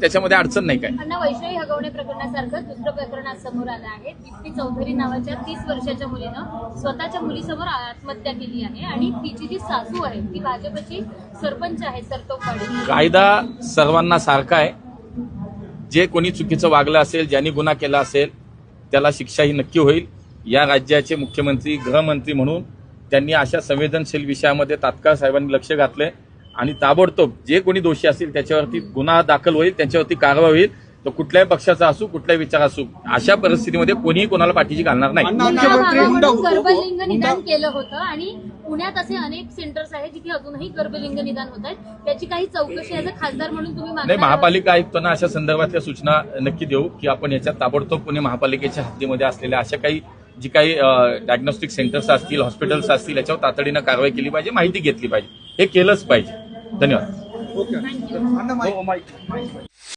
त्याच्यामध्ये अडचण नाही काय. अण्णा, वैष्णवी हगवणे प्रकरणासारखं दुसरं प्रकरण आज समोर आलं आहे. दीप्ती चौधरी नावाच्या 30 वर्षाच्या मुलीनं स्वतःच्या मुलीसमोर आत्महत्या केली आहे आणि तिची जी सासू आहे ती भाजपची सरपंच आहे सरतोपाडी. कायदा सर्वांना सारखा आहे. जे कोणी चुकीचं वागलं असेल, ज्यांनी गुन्हा केला असेल त्याला शिक्षाही नक्की होईल. या राज्याचे मुख्यमंत्री गृहमंत्री म्हणून त्यांनी अशा संवेदनशील विषयामध्ये तात्काळ साहेबांनी लक्ष घातलंय आणि ताबडतोब जे कोणी दोषी असतील त्याच्यावरती गुन्हा दाखल होईल, त्यांच्यावरती कारवाई होईल. तो कुठल्याही पक्षाचा असू, कुठल्याही विचार असू, अशा परिस्थितीमध्ये कोणीही कोणाला पाठीची घालणार नाही. गर्भलिंग निदान केलं होतं आणि पुण्यात असे अनेक सेंटर्स आहेत जिथे अजूनही गर्भलिंग निदान होत आहेत. त्याची काही चौकशी ॲज अ खासदार म्हणून तुम्ही नाही, महापालिका आयुक्तांना अशा संदर्भातल्या सूचना नक्की देऊ की आपण याच्यात ताबडतोब पुणे महापालिकेच्या हद्दीमध्ये असलेल्या अशा काही जी काही डायग्नोस्टिक सेंटर्स असतील, हॉस्पिटल्स असतील, याच्यावर तातडीनं कारवाई केली पाहिजे, माहिती घेतली पाहिजे. हे केलंच पाहिजे. धन्यवाद.